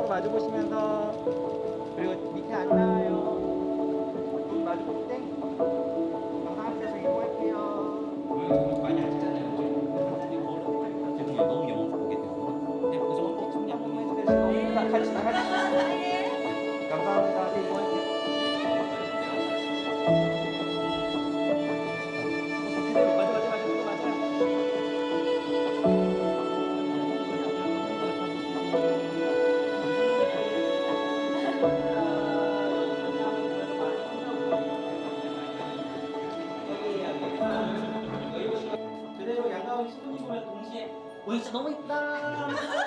마주 보시면서, 그리고 밑에 안 나와요. 눈 마주 보고 땡. 감사합니다. 저희 이동할게요. 많이 하시잖아요. 죄송해요. 너무 영어로 보기 때문에. 근데 그 정도 좀 한번 약간 해주세요. 같이 나가시죠. 감사합니다. 저희 이동할게요. 그대로 맞아. 그거 맞아요. 그대로 양가운 신부님 보면 동시에 진짜 너무 이쁘다. 너무 예쁘다.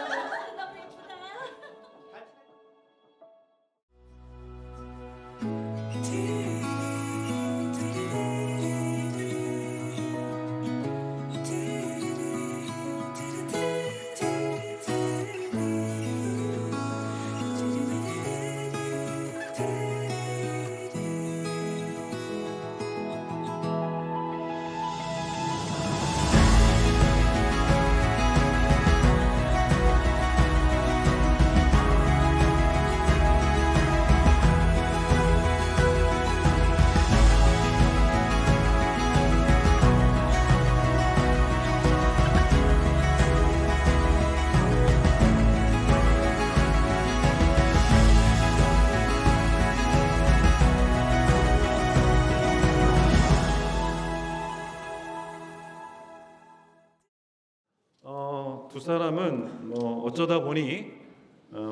두 사람은 어쩌다 보니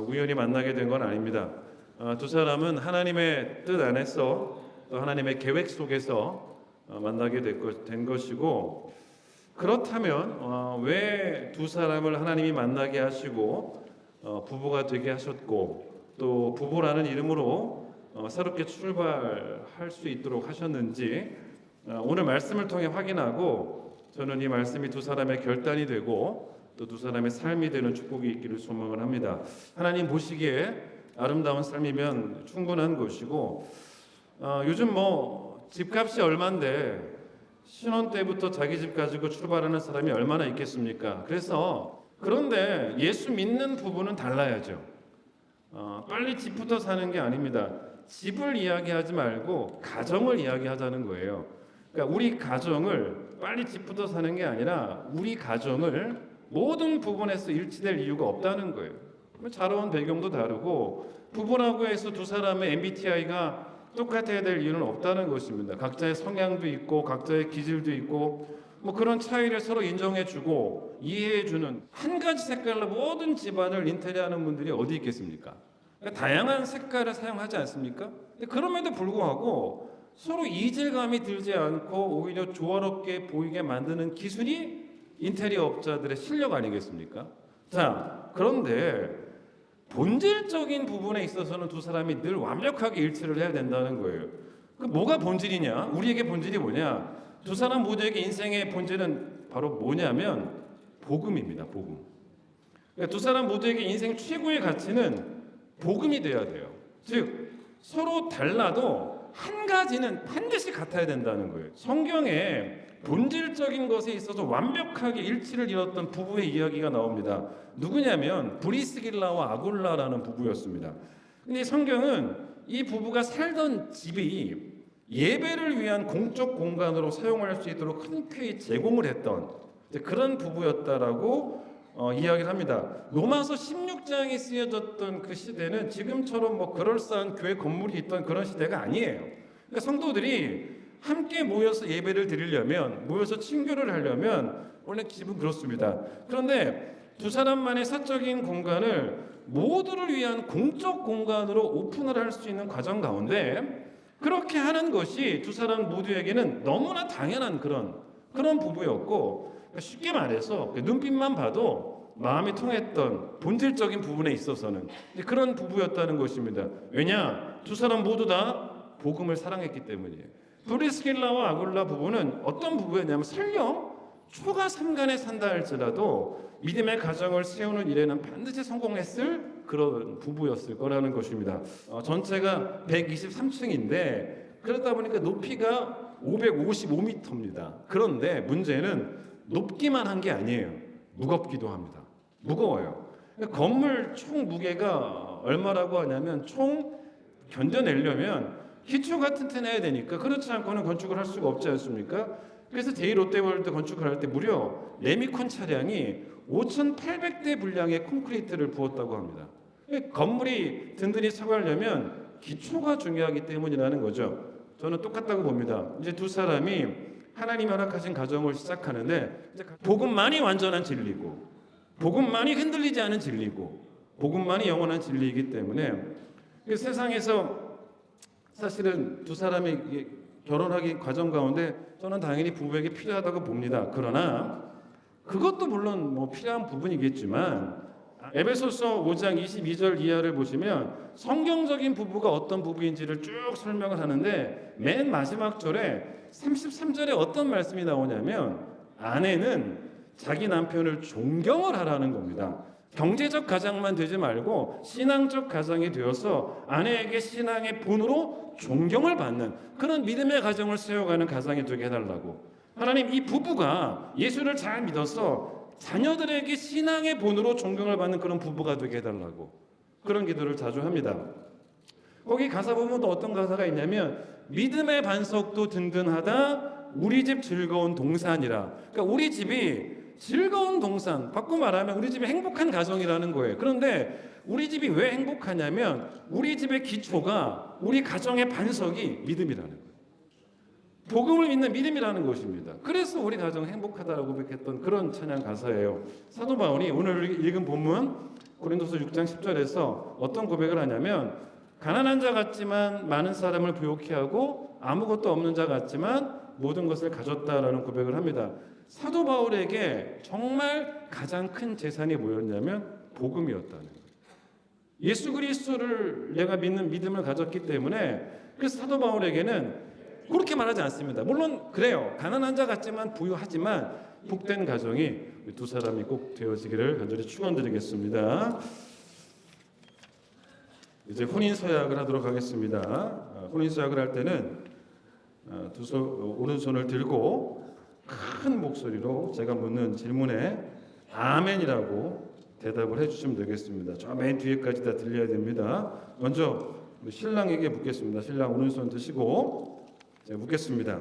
우연히 만나게 된 건 아닙니다. 두 사람은 하나님의 뜻 안에서 또 하나님의 계획 속에서 만나게 된 것이고, 그렇다면 왜 두 사람을 하나님이 만나게 하시고 부부가 되게 하셨고 또 부부라는 이름으로 새롭게 출발할 수 있도록 하셨는지 오늘 말씀을 통해 확인하고, 저는 이 말씀이 두 사람의 결단이 되고 또 두 사람의 삶이 되는 축복이 있기를 소망을 합니다. 하나님 보시기에 아름다운 삶이면 충분한 것이고, 요즘 집값이 얼만데 신혼 때부터 자기 집 가지고 출발하는 사람이 얼마나 있겠습니까? 그런데 예수 믿는 부부는 달라야죠. 빨리 집부터 사는 게 아닙니다. 집을 이야기하지 말고 가정을 이야기하자는 거예요. 그러니까 우리 가정을 빨리 집부터 사는 게 아니라 우리 가정을 모든 부분에서 일치될 이유가 없다는 거예요. 자라온 배경도 다르고 부부라고 해서 두 사람의 MBTI가 똑같아야 될 이유는 없다는 것입니다. 각자의 성향도 있고 각자의 기질도 있고 그런 차이를 서로 인정해주고 이해해주는 한 가지 색깔로 모든 집안을 인테리어하는 분들이 어디 있겠습니까? 그러니까 다양한 색깔을 사용하지 않습니까? 그럼에도 불구하고 서로 이질감이 들지 않고 오히려 조화롭게 보이게 만드는 기술이 인테리어 업자들의 실력 아니겠습니까? 자, 그런데 본질적인 부분에 있어서는 두 사람이 늘 완벽하게 일치를 해야 된다는 거예요. 그 뭐가 본질이냐? 우리에게 본질이 뭐냐? 두 사람 모두에게 인생의 본질은 바로 뭐냐면 복음입니다. 복음. 그러니까 두 사람 모두에게 인생 최고의 가치는 복음이 돼야 돼요. 즉 서로 달라도 한 가지는 반드시 같아야 된다는 거예요. 성경에 본질적인 것에 있어서 완벽하게 일치를 이뤘던 부부의 이야기가 나옵니다. 누구냐면 브리스길라와 아굴라라는 부부였습니다. 근데 성경은 이 부부가 살던 집이 예배를 위한 공적 공간으로 사용할 수 있도록 흔쾌히 제공을 했던 그런 부부였다라고 이야기를 합니다. 로마서 16장에 쓰여졌던 그 시대는 지금처럼 그럴싸한 교회 건물이 있던 그런 시대가 아니에요. 그러니까 성도들이 함께 모여서 예배를 드리려면, 모여서 친교를 하려면 원래 집은 그렇습니다. 그런데 두 사람만의 사적인 공간을 모두를 위한 공적 공간으로 오픈을 할 수 있는 과정 가운데 그렇게 하는 것이 두 사람 모두에게는 너무나 당연한 그런 부부였고, 쉽게 말해서 눈빛만 봐도 마음이 통했던 본질적인 부분에 있어서는 그런 부부였다는 것입니다. 왜냐? 두 사람 모두 다 복음을 사랑했기 때문이에요. 브리스길라와 아굴라 부부는 어떤 부부였냐면 설령 초가 삼간에 산다 할지라도 믿음의 가정을 세우는 일에는 반드시 성공했을 그런 부부였을 거라는 것입니다. 전체가 123층인데 그러다 보니까 높이가 555m입니다. 그런데 문제는 높기만 한 게 아니에요. 무겁기도 합니다. 무거워요. 건물 총 무게가 얼마라고 하냐면 총 견뎌내려면 기초가 튼튼해야 되니까 그렇지 않고는 건축을 할 수가 없지 않습니까? 그래서 제2롯데월드 건축을 할 때 무려 레미콘 차량이 5,800대 분량의 콘크리트를 부었다고 합니다. 건물이 든든히 서가려면 기초가 중요하기 때문이라는 거죠. 저는 똑같다고 봅니다. 이제 두 사람이 하나님 허락하신 가정을 시작하는데 복음만이 완전한 진리고 복음만이 흔들리지 않은 진리고 복음만이 영원한 진리이기 때문에 세상에서 사실은 두 사람이 결혼하기 과정 가운데 저는 당연히 부부에게 필요하다고 봅니다. 그러나 그것도 물론 뭐 필요한 부분이겠지만 에베소서 5장 22절 이하를 보시면 성경적인 부부가 어떤 부부인지를 쭉 설명을 하는데 맨 마지막 절에 33절에 어떤 말씀이 나오냐면 아내는 자기 남편을 존경을 하라는 겁니다. 경제적 가장만 되지 말고 신앙적 가장이 되어서 아내에게 신앙의 본으로 존경을 받는 그런 믿음의 가정을 세워가는 가정이 되게 해달라고. 하나님 이 부부가 예수를 잘 믿어서 자녀들에게 신앙의 본으로 존경을 받는 그런 부부가 되게 해달라고 그런 기도를 자주 합니다. 거기 가사 보면 또 어떤 가사가 있냐면 믿음의 반석도 든든하다 우리 집 즐거운 동산이라. 그러니까 우리 집이 즐거운 동산, 바꿔 말하면 우리 집이 행복한 가정이라는 거예요. 그런데 우리 집이 왜 행복하냐면 우리 집의 기초가 우리 가정의 반석이 믿음이라는 거예요. 복음을 믿는 믿음이라는 것입니다. 그래서 우리 가정 행복하다라고 고백했던 그런 찬양 가사예요. 사도 바울이 오늘 읽은 본문 고린도서 6장 10절에서 어떤 고백을 하냐면 가난한 자 같지만 많은 사람을 부욕해 하고 아무것도 없는 자 같지만 모든 것을 가졌다라는 고백을 합니다. 사도 바울에게 정말 가장 큰 재산이 뭐였냐면 복음이었다는 거예요. 예수 그리스도를 내가 믿는 믿음을 가졌기 때문에 그래서 사도 바울에게는 그렇게 말하지 않습니다. 물론 그래요. 가난한 자 같지만 부유하지만 복된 가정이 두 사람이 꼭 되어지기를 간절히 축원드리겠습니다. 이제 혼인 서약을 하도록 하겠습니다. 혼인 서약을 할 때는 오른손을 들고 큰 목소리로 제가 묻는 질문에 아멘이라고 대답을 해주시면 되겠습니다. 저 맨 뒤에까지 다 들려야 됩니다. 먼저 신랑에게 묻겠습니다. 신랑 오른손 드시고 제가 묻겠습니다.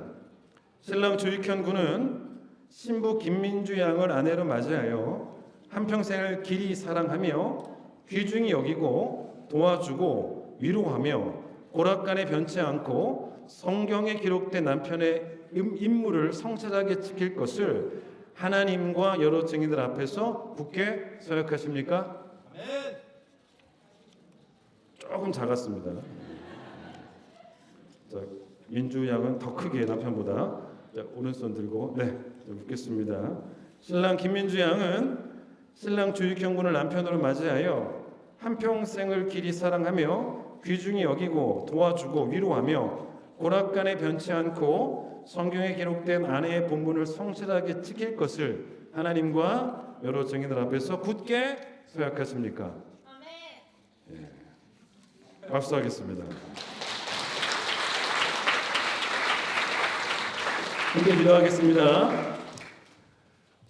신랑 조익현 군은 신부 김민주 양을 아내로 맞이하여 한평생을 길이 사랑하며 귀중히 여기고 도와주고 위로하며 고락간에 변치 않고 성경에 기록된 남편의 임무를 성실하게 지킬 것을 하나님과 여러 증인들 앞에서 굳게 서약하십니까? 아멘. 조금 작았습니다. 자, 민주 양은 더 크게 남편보다. 자, 오른손 들고 묻겠습니다. 신랑 김민주 양은 신랑 조익형 군을 남편으로 맞이하여 한평생을 길이 사랑하며 귀중히 여기고 도와주고 위로하며 고락간에 변치 않고 성경에 기록된 아내의 본분을 성실하게 지킬 것을 하나님과 여러 증인들 앞에서 굳게 서약하십니까? 아멘. 예. 박수하겠습니다. 함께 기도하겠습니다.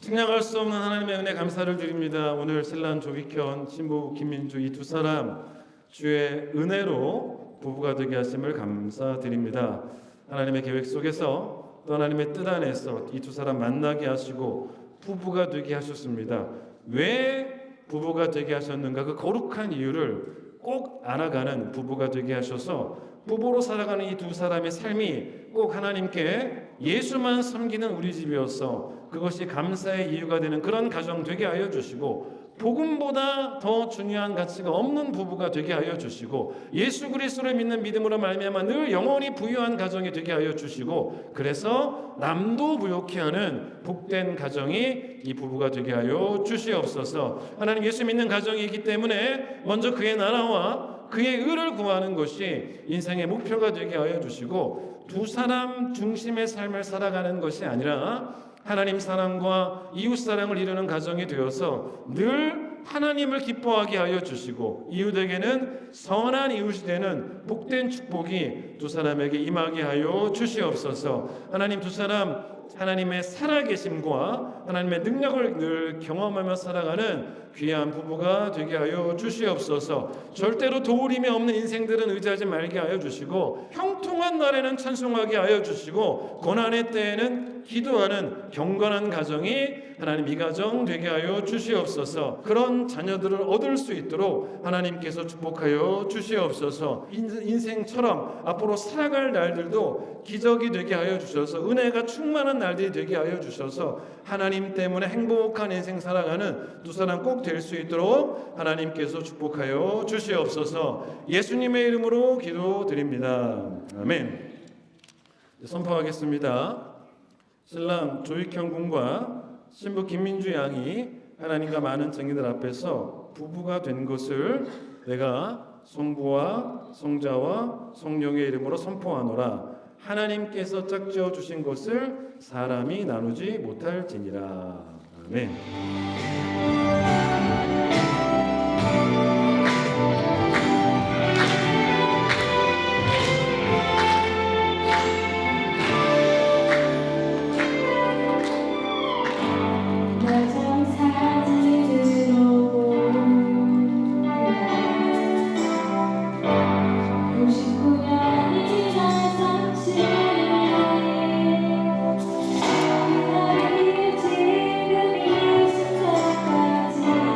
측량할 수 없는 하나님의 은혜 감사를 드립니다. 오늘 신랑 조익현, 신부 김민주 이 두 사람 주의 은혜로 부부가 되게 하심을 감사드립니다. 하나님의 계획 속에서 또 하나님의 뜻 안에서 이 두 사람 만나게 하시고 부부가 되게 하셨습니다. 왜 부부가 되게 하셨는가? 그 거룩한 이유를 꼭 알아가는 부부가 되게 하셔서 부부로 살아가는 이 두 사람의 삶이 꼭 하나님께 예수만 섬기는 우리 집이어서 그것이 감사의 이유가 되는 그런 가정 되게 하여 주시고 복음보다 더 중요한 가치가 없는 부부가 되게 하여 주시고 예수 그리스도를 믿는 믿음으로 말미암아 늘 영원히 부유한 가정이 되게 하여 주시고 그래서 남도 부욕케 하는 복된 가정이 이 부부가 되게 하여 주시옵소서. 하나님 예수 믿는 가정이기 때문에 먼저 그의 나라와 그의 의를 구하는 것이 인생의 목표가 되게 하여 주시고 두 사람 중심의 삶을 살아가는 것이 아니라 하나님 사랑과 이웃 사랑을 이루는 가정이 되어서 늘 하나님을 기뻐하게 하여 주시고 이웃에게는 선한 이웃이 되는 복된 축복이 두 사람에게 임하게 하여 주시옵소서. 하나님 두 사람 하나님의 살아계심과 하나님의 능력을 늘 경험하며 살아가는 귀한 부부가 되게 하여 주시옵소서. 절대로 도울림이 없는 인생들은 의지하지 말게 하여 주시고 형통한 날에는 찬송하게 하여 주시고 고난의 때에는 기도하는 경건한 가정이 하나님 이 가정 되게 하여 주시옵소서. 그런 자녀들을 얻을 수 있도록 하나님께서 축복하여 주시옵소서. 인생처럼 앞으로 살아갈 날들도 기적이 되게 하여 주셔서 은혜가 충만한 날들이 되게 하여 주셔서 하나님 때문에 행복한 인생 살아가는 두 사람 꼭 될 수 있도록 하나님께서 축복하여 주시옵소서. 예수님의 이름으로 기도드립니다. 아멘. 선포하겠습니다. 신랑 조익형 군과 신부 김민주 양이 하나님과 많은 증인들 앞에서 부부가 된 것을 내가 성부와 성자와 성령의 이름으로 선포하노라. 하나님께서 짝지어 주신 것을 사람이 나누지 못할지니라. 아멘. 지금 이 순간까지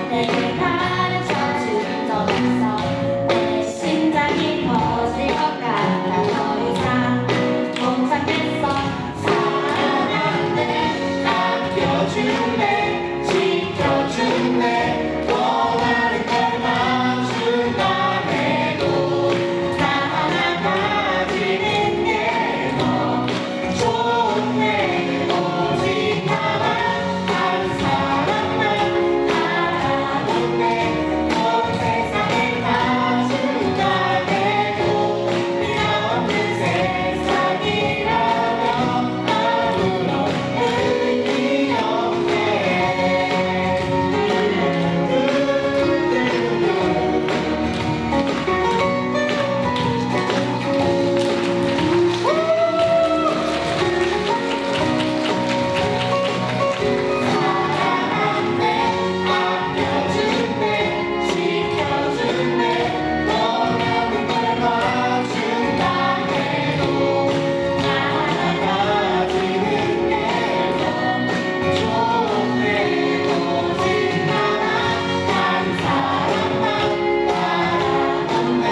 내게 가르쳐준 적 없어. 내 심장이 터질 것 같아. 더 이상 못 참겠어. 사랑하네, 아껴줄래, 지켜줄래. 원하는 걸 맞춘다 해도 나 하나 가지는 게 너 좋네. 오직 나만 한 사람만 알아본네. 온 세상을 다 준다 해도 네가 없는 세상이라면 아무런 의미 없네. 사랑하네, 아껴줄래, 지켜줄래. 원하는 걸 맞춘다 해도 나 하나 가지는 게 너 좋네. 오직 나만 한 사람만 알아본네.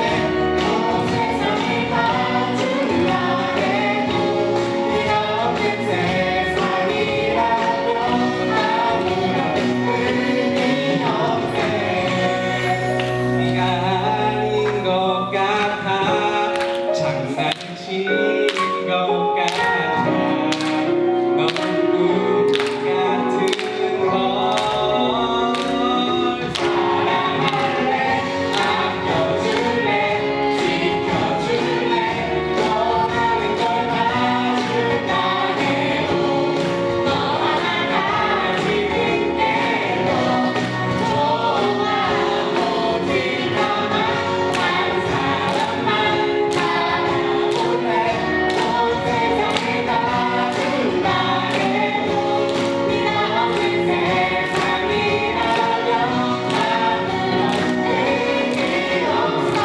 온 세상을 다 준다 해도 네가 없는 세상이라면 아무런 의미 없네. 네가 아닌 것 같아. 장난치는 것 같아. 너무 꿈 같은 걸. 사랑할래, 아껴줄래, 지켜줄래. 원하는 걸 맞춘다 해도 너 하나 가지는 게 너 좋아. 오직 나만 한 사람만 알아볼래. 온 세상을 다 준다 해도 네가 없는 세상이라면 아무런 의미 없어.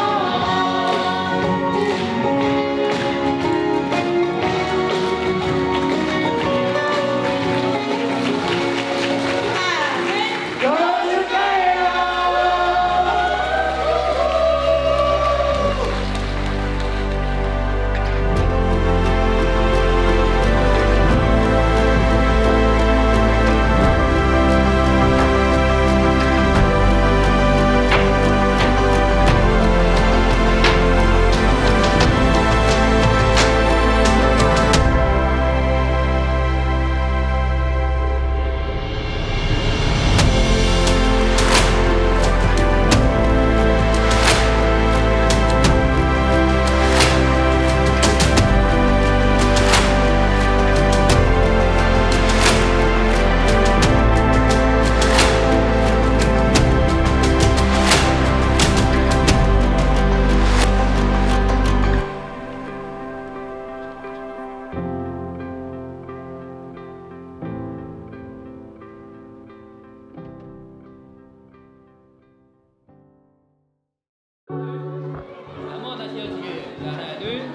한번 다시 이어지게. 자, 하나, 둘.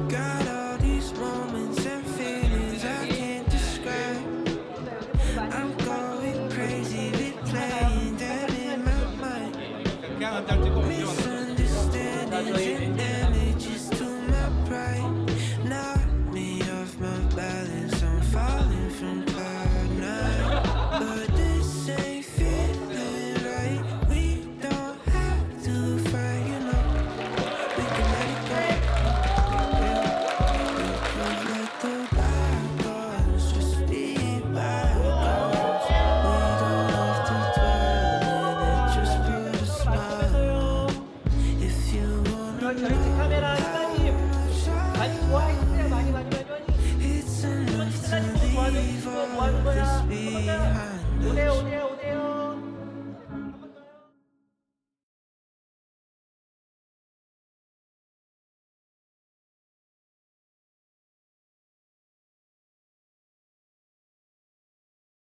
Got all these moments and feelings I can't describe. I'm going crazy, replaying them in my mind. Misunderstandings and damages to my pride. Knock me off my balance, I'm falling from cloud nine. But this ain't feeling right. We don't have to fight, you know. We can let it go. Let the bygones just be bygones. We don't have to dwell in it, just put a smile on. If you wanna know